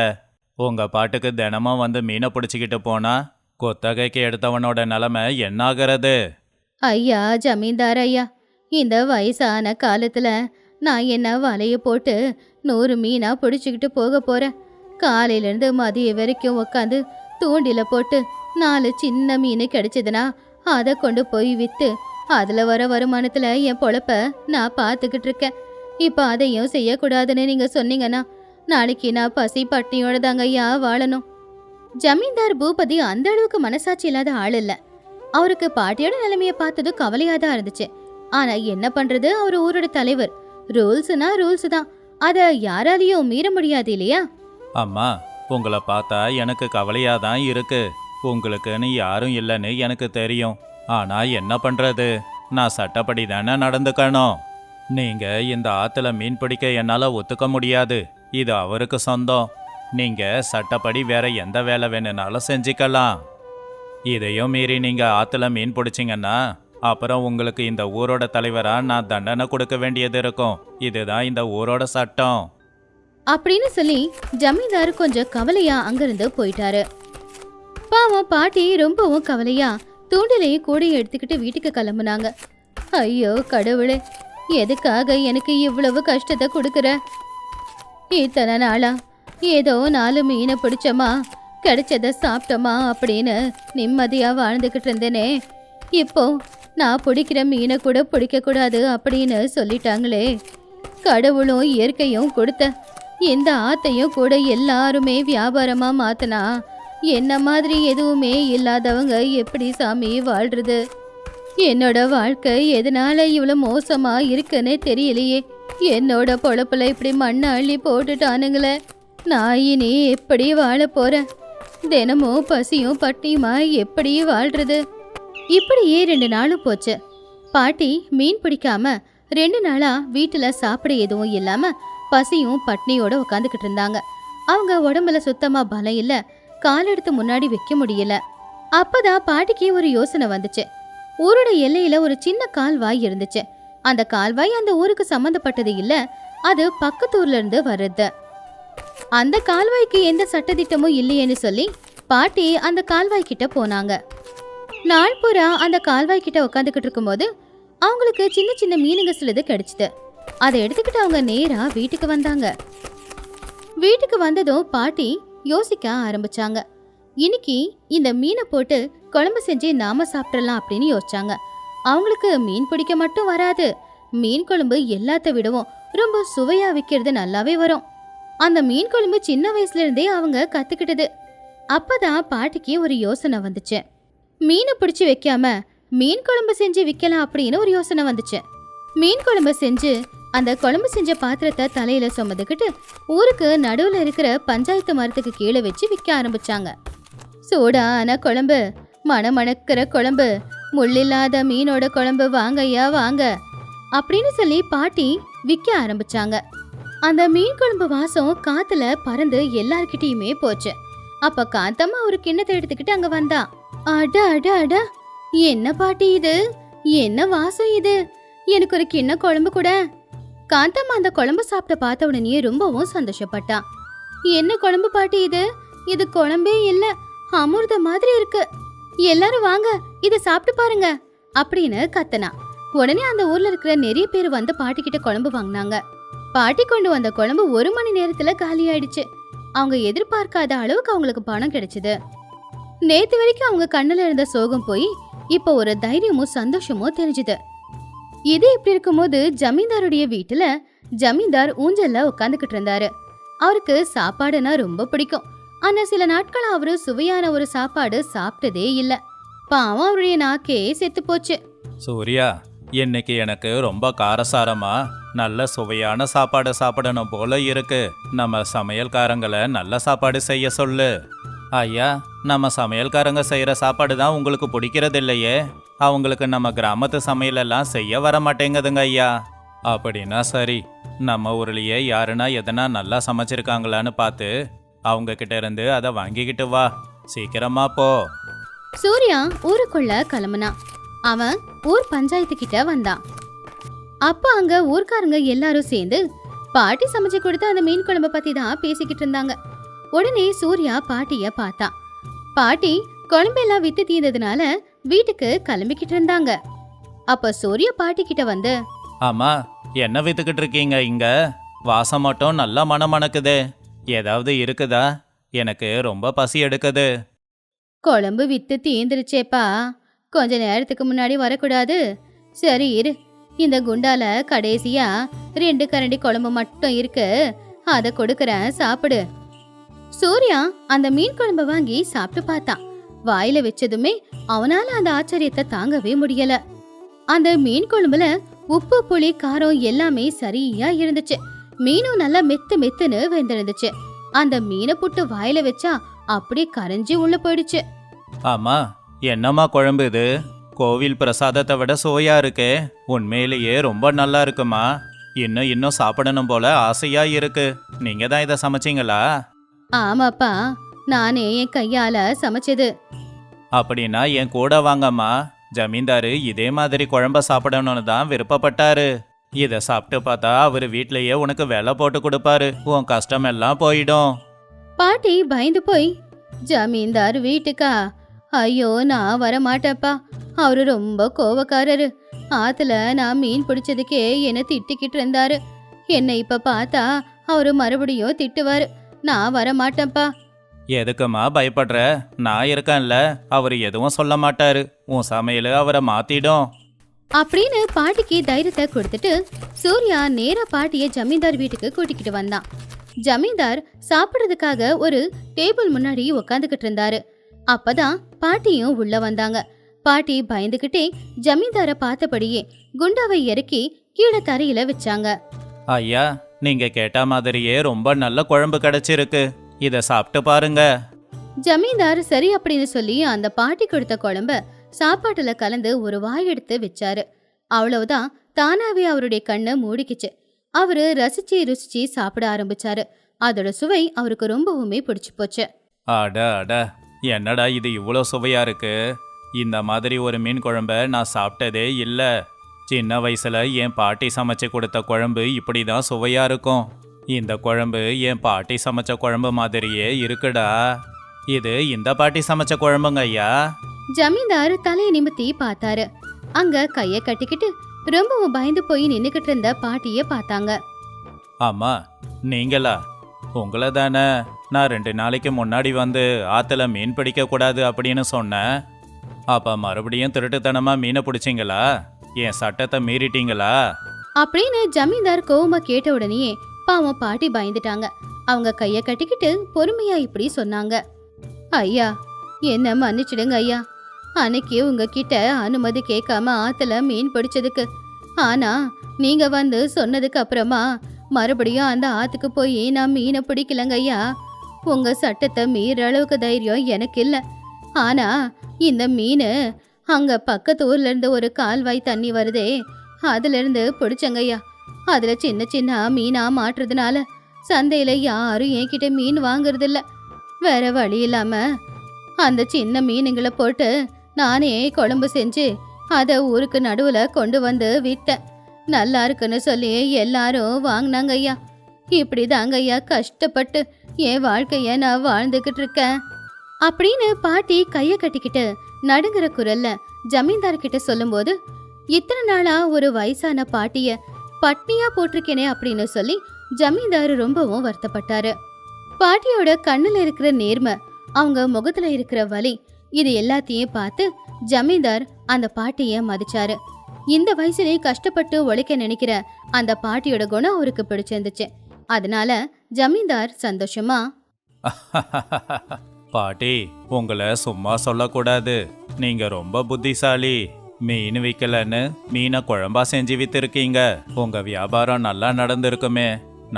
உங்க பாட்டுக்கு தினமும் வந்து மீனை பிடிச்சிக்கிட்டு போனா குத்தகைக்கு எடுத்தவனோட நிலைமை என்னாகிறது? ஐயா ஜமீன்தார் ஐயா, இந்த வயசான காலத்துல நான் என்ன வலைய போட்டு 100 மீனா பிடிச்சிக்கிட்டு போக போறேன்? காலையிலேருந்து மதியம் வரைக்கும் உக்காந்து தூண்டில போட்டு 4 சின்ன மீன் கிடைச்சதுன்னா அதை கொண்டு போய் விற்று அதில் வர வருமானத்தில் என் பொழப்ப நான் பார்த்துக்கிட்டு இருக்கேன். இப்போ அதையும் செய்யக்கூடாதுன்னு நீங்கள் சொன்னீங்கன்னா நாளைக்கு நான் பசி பட்டினியோட தாங்க ஐயா வாழணும். ஜமீன்தார் பூபதி அந்த அளவுக்கு மனசாட்சி இல்லாத ஆள் இல்லை. அவருக்கு பாட்டியோட நிலைமையை பார்த்தது கவலையாக தான் இருந்துச்சு. ஆனால் என்ன பண்ணுறது, அவர் ஊரோட தலைவர். ரூல்ஸ்னா ரூல்ஸ் தான், அதை யாராலையும் மீற முடியாது இல்லையா? அம்மா, உங்களை பார்த்தா எனக்கு கவலையாக தான் இருக்கு. உங்களுக்குன்னு யாரும் இல்லைன்னு எனக்கு தெரியும். ஆனால் என்ன பண்ணுறது, நான் சட்டப்படி தானே நடந்துக்கணும். நீங்கள் இந்த ஆற்றுல மீன் பிடிக்க என்னால் ஒத்துக்க முடியாது. இது அவருக்கு சொந்தம். நீங்கள் சட்டப்படி வேற எந்த வேலை வேணும்னாலும் செஞ்சுக்கலாம். இதையும் மீறி நீங்கள் ஆற்றுல மீன் பிடிச்சிங்கன்னா அப்புறம் உங்களுக்கு இந்த ஊரோட தலைவராக நான் தண்டனை கொடுக்க வேண்டியது இருக்கும். இதுதான் இந்த ஊரோட சட்டம் அப்படின்னு சொல்லி ஜமீன்தார் கொஞ்சம் கவலையா அங்கிருந்து போயிட்டாரு. பாவம் பாட்டி ரொம்பவும் கவலையா தூண்டிலையும் கூடையும் எடுத்துக்கிட்டு வீட்டுக்கு கிளம்புனாங்க. ஐயோ கடவுளே, எதுக்காக எனக்கு இவ்வளவு கஷ்டத்தை கொடுக்குற? இத்தனை நாளா ஏதோ 4 மீனை பிடிச்சோமா, கிடைச்சத சாப்பிட்டோமா அப்படின்னு நிம்மதியா வாழ்ந்துக்கிட்டு இருந்தேனே. இப்போ நான் பிடிக்கிற மீனை கூட பிடிக்கக்கூடாது அப்படின்னு சொல்லிட்டாங்களே. கடவுளும் இயற்கையும் கொடுத்த இந்த ஆத்தையும் கூட எல்லாருமே வியாபாரமா மாத்தினா என்ன மாதிரி எதுவுமே இல்லாதவங்க எப்படி சாமி வாழ்றது? என்னோட வாழ்க்கை எதனால இவ்வளவு மோசமா இருக்குன்னே தெரியலையே. என்னோட பொழப்புல இப்படி மண்ணை அள்ளி போட்டுட்டானுங்களே. நான் இனி எப்படி வாழ போறேன்? தினமும் பசியும் பட்டியுமா எப்படி வாழ்றது? இப்படியே 2 நாளும் போச்சு. பாட்டி மீன் பிடிக்காம 2 நாளா வீட்டுல சாப்பிட எதுவும் இல்லாம பசியும் பட்னியோட உட்காந்துக்கிட்டு இருந்தாங்க. அவங்க உடம்புல சுத்தமா பலம் இல்ல, கால் எடுத்து முன்னாடி வைக்க முடியல. அப்பதான் பாட்டிக்கு ஒரு யோசனை வந்துச்சு. ஊரோட எல்லையில ஒரு சின்ன கால்வாய் இருந்துச்சு. அந்த கால்வாய் அந்த ஊருக்கு சம்மந்தப்பட்டது இல்ல, அது பக்கத்தூர்ல இருந்து வருது. அந்த கால்வாய்க்கு எந்த சட்டதிட்டமும் இல்லையேன்னு சொல்லி பாட்டி அந்த கால்வாய் கிட்ட போனாங்க. நாள் பூரா அந்த கால்வாய் கிட்ட உட்காந்துக்கிட்டு இருக்கும்போது அவங்களுக்கு சின்ன சின்ன மீனுங்க சிலது கிடைச்சிது. அதை எடுத்துக்கிட்டு அவங்க நேரா வீட்டுக்கு வந்தாங்க. வீட்டுக்கு வந்ததும் பாட்டி யோசிக்க ஆரம்பிச்சாங்க. இன்னைக்கு இந்த மீனை போட்டு குழம்பு செஞ்சு நாம சாப்பிடலாம் அப்படின்னு யோசிச்சாங்க. அவங்களுக்கு மீன் பிடிக்க மட்டும் வராது, மீன் குழம்பு எல்லாத்த விடவும் ரொம்ப சுவையா வைக்கிறது நல்லாவே வரும். அந்த மீன் குழம்பு சின்ன வயசுல இருந்தே அவங்க கத்துக்கிட்டது. அப்பதான் பாட்டிக்கு ஒரு யோசனை வந்துச்சு. மீனை பிடிச்சி வைக்காம மீன் குழம்பு செஞ்சு விற்கலாம் அப்படின்னு ஒரு யோசனை வந்துச்சு. மீன் குழம்பு செஞ்சு அந்த குழம்பு செஞ்ச பாத்திரத்தை தலையில சுமந்துக்கிட்டு ஊருக்கு நடுவுல இருக்கிற பஞ்சாயத்து மரத்துக்கு கீழே வச்சு விற்க ஆரம்பிச்சாங்க. சூடான குழம்பு, மணமணக்கிற குழம்பு, முள்ளில்லாத மீனோட குழம்பு, வாங்கய்யா வாங்க அப்படின்னு சொல்லி பாட்டி விற்க ஆரம்பிச்சாங்க. அந்த மீன் குழம்பு வாசம் காத்துல பறந்து எல்லார்கிட்டயுமே போச்சு. அப்ப காந்தம்மா ஒரு கிண்ணத்தை எடுத்துக்கிட்டு அங்க வந்தா. அட அட அட, என்ன பாட்டி இது? என்ன வாசம் இது? எனக்கு ஒரு கிண்ண குழம்பு கூட. காந்தம்மா அந்த குழம்பு சாப்பிட்ட பார்த்த உடனே ரொம்பவும் சந்தோஷப்பட்டா. என்ன குழம்பு பாட்டி இது? இது குழம்பே இல்ல, அமிர்த மாதிரி இருக்கு. எல்லாரும் வாங்க, இத சாப்பிட்டு பாருங்க அப்படின்னு கத்தனா. உடனே அந்த ஊர்ல இருக்கிற நிறைய பேர் வந்து பாட்டி கிட்ட குழம்பு வாங்கினாங்க. பாட்டி கொண்டு வந்த குழம்பு 1 மணி நேரத்துல காலி ஆயிடுச்சு. அவங்க எதிர்பார்க்காத அளவுக்கு அவங்களுக்கு பணம் கிடைச்சது. நேத்து வரைக்கும் அவங்க கண்ணுல இருந்த சோகம் போய் இப்ப ஒரு தைரியமும் சந்தோஷமும் தெரிஞ்சுது. இது இப்படி இருக்கும்போது ஜமீன்தாருடைய வீட்டுல ஜமீன்தார் ஊஞ்சல்ல உட்காந்துக்கிட்டு இருந்தாரு. அவருக்கு சாப்பாடுனா ரொம்ப பிடிக்கும். ஆனா சில நாட்கள் அவரு சுவையான ஒரு சாப்பாடு சாப்பிட்டதே இல்ல. பாவம் அவருடைய நாக்கே செத்து போச்சு. சூர்யா, இன்னைக்கு எனக்கு ரொம்ப காரசாரமா நல்ல சுவையான சாப்பாடு சாப்பிடணும் போல இருக்கு. நம்ம சமையல்காரங்களை நல்ல சாப்பாடு செய்ய சொல்லு. ஐயா, நம்ம சமையல்காரங்க செய்யற சாப்பாடு தான் உங்களுக்கு பிடிக்கிறது இல்லையே. அவங்களுக்கு நம்ம கிராமத்து சமையலெல்லாம் செய்ய வர மாட்டேங்குதுங்க ஐயா. அப்படின்னா சரி, நம்ம ஊர்லயே யாருன்னா எதனா நல்லா சமைச்சிருக்காங்களான்னு பார்த்து அவங்க கிட்ட இருந்து அதை வாங்கிக்கிட்டு வா. சீக்கிரமா போ. சூர்யா ஊருக்குள்ள கிளம்புனான். அவன் ஊர் பஞ்சாயத்து கிட்ட வந்தான். அப்ப அங்க ஊர்க்காரங்க எல்லாரும் சேர்ந்து பாட்டி சமைச்சு கொடுத்த அந்த மீன் குழம்ப பத்தி தான் பேசிக்கிட்டு இருந்தாங்க. உடனே சூர்யா பாட்டிய பார்த்தான். பாட்டி குழம்பெல்லாம் வித்து தீர்ந்ததுனால வீட்டுக்கு கிளம்பிக்கிட்டு இருந்தாங்க. அப்ப சூர்யா பாட்டி கிட்ட வந்து, ஆமா, என்ன வித்துக்கிட்டு இருக்கீங்க இங்க? வாசம் மட்டும் நல்லா மணக்குதே. ஏதாவது இருக்குதா? எனக்கு ரொம்ப பசி எடுக்குது. குழம்பு வித்து தீந்துருச்சேப்பா, கொஞ்ச நேரத்துக்கு முன்னாடி வரக்கூடாது. சரி இரு, இந்த குண்டால கடைசியா 2 கரண்டி குழம்பு மட்டும் இருக்கு, அத கொடுக்கறேன், சாப்பிடு. சூர்யா அந்த மீன் குழம்ப வாங்கி சாப்பிட்டு பார்த்தான். வாயில வச்சதுமே அவனால அந்த ஆச்சரியத்தை தாங்கவே முடியல. அந்த மீன் குழம்புல உப்பு புளி காரம் எல்லாமே சரியா இருந்துச்சு. மீனும் நல்லா மெத்து மெத்துன்னு வெந்திருந்துச்சு. அந்த மீனை புட்டு வாயில வச்சா அப்படியே கரைஞ்சி உள்ள போயிடுச்சு. ஆமா, என்னம்மா குழம்பு இது? கோவில் பிரசாதத்தை விட சுவையா இருக்கே. உண்மையிலேயே ரொம்ப நல்லா இருக்குமா. இன்னும் சாப்பிடணும் போல ஆசையா இருக்கு. நீங்க தான் இதை சமைச்சீங்களா? ஆமாப்பா, நானே என் கையால சமைச்சது. அப்படின்னா என் கூட வாங்கம்மா. ஜமீன்தாரு இதே மாதிரி குழம்ப சாப்பிடணும்னு தான் விருப்பப்பட்டாரு. இதை சாப்பிட்டு பார்த்தா அவரு வீட்லயே உனக்கு வேலை போட்டு கொடுப்பாரு. உன் கஷ்டம் எல்லாம் போயிடும். பாட்டி பயந்து போய், ஜமீன்தார் வீட்டுக்கா? ஐயோ, நான் வர மாட்டேப்பா. அவரு ரொம்ப கோவக்காரரு. ஆத்துல நான் மீன் பிடிச்சதுக்கே என்ன திட்டிக்கிட்டு இருந்தாரு. என்னை இப்ப பார்த்தா அவரு மறுபடியும் திட்டுவாரு. நான் வர மாட்டேன்ப்பா. எதுக்குமா பயப்படுற? நான் இருக்கேன்ல, அவரு எதுவும் சொல்ல மாட்டாரு. உன் சமையல் அவரை மாத்திடும் அப்படின்னு பாட்டிக்கு தைரியத்தை கொடுத்துட்டு சூர்யா நேரா பாட்டிய ஜமீன்தார் வீட்டுக்கு கூட்டிக்கிட்டு வந்தான். ஜமீன்தார் சாப்பிடுறதுக்காக ஒரு டேபிள் முன்னாடி உக்காந்துக்கிட்டு இருந்தாரு. அப்பதான் பாட்டியும் உள்ள வந்தாங்க. பாட்டி பயந்துகிட்டே ஜமீன்தார பார்த்தபடியே குண்டாவை இறக்கி கீழே தரையில வச்சாங்க. ஐயா, நீங்க கேட்ட மாதிரியே ரொம்ப நல்ல குழம்பு கிடைச்சிருக்கு. இத சாப்பிட்டு பாருங்க. ஜமீன்தார் சரி அப்படின்னு சொல்லி அந்த பாட்டி கொடுத்த குழம்ப சாப்பாட்டுல கலந்து ஒரு வாய் எடுத்து வச்சாரு. அவ்வளவுதான், தானாவே அவருடைய கண்ணை மூடிக்கிச்சு. அவரு ரசிச்சு ருசிச்சு சாப்பிட ஆரம்பிச்சாரு. அதோட சுவை அவருக்கு ரொம்பவுமே பிடிச்சு போச்சு. அட அட, என்னடா இது இவ்வளோ சுவையா இருக்கு? இந்த மாதிரி ஒரு மீன் குழம்ப நான் சாப்பிட்டதே இல்ல. சின்ன வயசுல என் பாட்டி சமைச்சு கொடுத்த குழம்பு இப்படிதான் சுவையா இருக்கும். இந்த குழம்பு என் பாட்டி சமைச்ச குழம்பு மாதிரியே இருக்குடா. இது இந்த பாட்டி சமைச்ச குழம்புங்க ஐயா. ஜமீன்தார் தலையை நிமித்தி பார்த்தாரு. அங்க கைய கட்டிக்கிட்டு ரொம்பவும் பயந்து போய் நின்னுக்கிட்டு இருந்த பாட்டிய பார்த்தாங்க. ஆமா, நீங்களா? உங்களை தானே நான் 2 நாளைக்கு முன்னாடி வந்து ஆத்துல மீன் பிடிக்க கூடாது அப்படின்னு சொன்னேன். அப்ப மறுபடியும் திருட்டுத்தனமா மீனை பிடிச்சிங்களா? என் சட்டத்தை மீறிட்டீங்களா? அப்படின்னு ஜமீன்தார் கோவமா கேட்ட உடனே பாவம் பாட்டி பயந்துட்டாங்க. அவங்க கைய கட்டிக்கிட்டு பொறுமையா இப்படி சொன்னாங்க. ஐயா, என்ன மன்னிச்சிடுங்க ஐயா. அன்னைக்கு உங்ககிட்ட அனுமதி கேட்காம ஆத்துல மீன் பிடிச்சதுக்கு. ஆனா நீங்க வந்து சொன்னதுக்கு அப்புறமா மறுபடியும் அந்த ஆத்துக்கு போய் நான் மீனை பிடிக்கலங்க ஐயா. உங்க சட்டத்தை மீற அளவுக்கு தைரியம் எனக்கு இல்ல. ஆனா இந்த மீன் அங்க பக்கத்து ஊர்ல இருந்து ஒரு கால்வாய் தண்ணி வருதே, அதுல இருந்து பிடிச்சங்க ஐயா. அதுல சின்ன சின்ன மீனா மாட்டுறதுனால சந்தையில யாரும் என்கிட்ட மீன் வாங்குறது இல்ல. வேற வழி இல்லாம அந்த சின்ன மீனுங்களை போட்டு நானே குழம்பு செஞ்சு அதை ஊருக்கு நடுவுல கொண்டு வந்து வித்தேன். நல்லா இருக்குன்னு சொல்லி எல்லாரும் வாங்கினாங்க ஐயா. இப்படி தாங்க ஐயா கஷ்டப்பட்டு என் வாழ்க்கைய நான் வாழ்ந்துகிட்டு இருக்கேன் அப்படின்னு பாட்டி கைய கட்டிக்கிட்டு நடுங்குற குரல்ல ஜமீன்தார் கிட்ட சொல்லும்போது, இத்தனை நாளா ஒரு வயசான பாட்டிய பட்னியா போட்டிருக்கேனே அப்படின்னு சொல்லி ஜமீன்தார் ரொம்பவும் வருத்தப்பட்டாரு. பாட்டியோட கண்ணுல இருக்கிற நேர்மை, அவங்க முகத்துல இருக்கிற வலி, இது எல்லாத்தையும் பார்த்து ஜமீன்தார் அந்த பாட்டிய மதிச்சாரு. இந்த வயசுலயே கஷ்டப்பட்டு உழைக்க நினைக்கிற அந்த பாட்டியோட குணம் அவருக்கு பிடிச்சிருந்துச்சு. அதனால ஜமீன்தார் சந்தோஷமா, பாட்டி, உங்களை சும்மா சொல்லக்கூடாது. நீங்க ரொம்ப புத்திசாலி. மீன் விற்கலன்னு மீனை குழம்பா செஞ்சு வித்திருக்கீங்க. உங்க வியாபாரம் நல்லா நடந்திருக்குமே.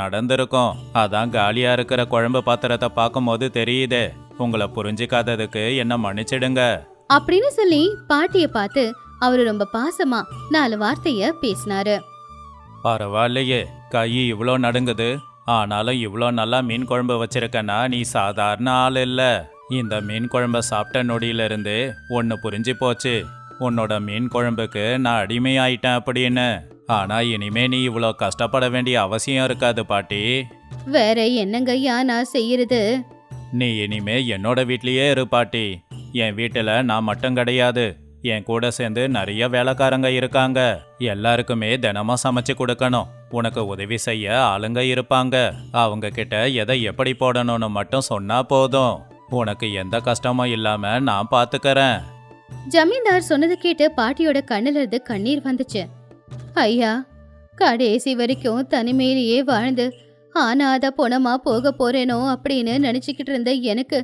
நடந்திருக்கும். அதான் காலியா இருக்கிற குழம்பு பாத்திரத்தை பார்க்கும்போது தெரியுதே. உங்களை புரிஞ்சுக்காததுக்கு என்ன மன்னிச்சிடுங்க அப்படின்னு சொல்லி பாட்டிய பார்த்து அவரு ரொம்ப பாசமா 4 வார்த்தைய பேசினாரு. பரவாயில்லையே, கை இவ்வளோ நடுங்குது. ஆனாலும் இவ்வளோ நல்லா மீன் குழம்பு வச்சிருக்கனா நீ சாதாரண ஆள் இல்ல. இந்த மீன் குழம்ப சாப்பிட்ட நொடியிலிருந்து ஒன்று புரிஞ்சு போச்சு. உன்னோட மீன் குழம்புக்கு நான் அடிமையாயிட்டேன் அப்படின்னு. ஆனா இனிமே நீ இவ்வளோ கஷ்டப்பட வேண்டிய அவசியம் இருக்காது பாட்டி. வேற என்னங்கய்யா நான் செய்யறது? நீ இனிமே என்னோட வீட்லயே இரு பாட்டி. என் வீட்டில் நான் மட்டும் கிடையாது, என் கூட சேர்ந்து நிறைய வேலைக்காரங்க இருக்காங்க. எல்லாருக்குமே தினமும் சமைச்சு கொடுக்கணும். உனக்கு உதவி செய்ய ஆளுங்க இருப்பாங்க. அவங்க கிட்ட எதை எப்படி போடணும்னு மட்டும் சொன்னா போதும். உனக்கு எந்த கஷ்டமும் இல்லாம நான் பாத்துக்கறேன். ஜமீன்தார் சொன்னது கேட்டு பாட்டியோட கண்ணுல இருந்து கண்ணீர் வந்துச்சு. ஐயா, கடைசி வரைக்கும் தனிமையிலேயே வாழ்ந்து ஆனாத பொணமா போக போறேனோ அப்படின்னு நினைச்சுக்கிட்டு இருந்த எனக்கு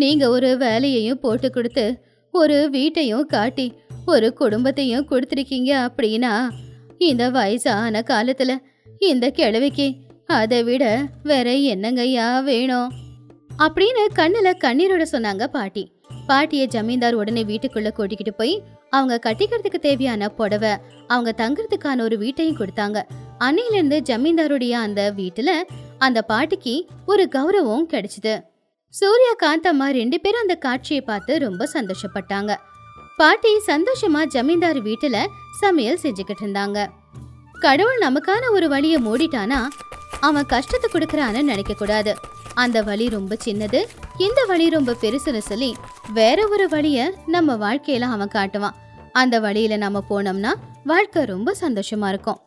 நீங்க ஒரு வேலையையும் போட்டு கொடுத்து ஒரு வீட்டையும் காட்டி ஒரு குடும்பத்தையும் கொடுத்துருக்கீங்க. அப்படின்னா இந்த வயசான காலத்துல இந்த கிழவிக்கு அதை விட வேற என்னங்கய்யா வேணும் அப்படின்னு கண்ணுல கண்ணீரோட சொன்னாங்க பாட்டி. பாட்டிய ஜமீன்தார் உடனே வீட்டுக்குள்ள கூட்டிக்கிட்டு போய் அவங்க கட்டிக்கிறதுக்கு தேவையான புடவை, அவங்க தங்குறதுக்கான ஒரு வீட்டையும் கொடுத்தாங்க. அன்னையில இருந்து ஜமீன்தாருடைய அந்த வீட்டுல அந்த பாட்டிக்கு ஒரு கௌரவம் கிடைச்சது. சூர்யா காந்தம்மா 2 பேரும் அந்த காட்சியை பார்த்து ரொம்ப சந்தோஷப்பட்டாங்க. பாட்டி சந்தோஷமா ஜமீன்தார் வீட்டுல சமையல் செஞ்சுக்கிட்டு இருந்தாங்க. கடவுள் நமக்கான ஒரு வழியை மூடிட்டானா அவன் கஷ்டத்தை கொடுக்கறான்னு நினைக்க கூடாது. அந்த வழி ரொம்ப சின்னது, இந்த வழி ரொம்ப பெருசுன்னு சொல்லி வேற ஒரு வழிய நம்ம வாழ்க்கையில அவன் காட்டுவான். அந்த வழியில நம்ம போனோம்னா வாழ்க்கை ரொம்ப சந்தோஷமா இருக்கும்.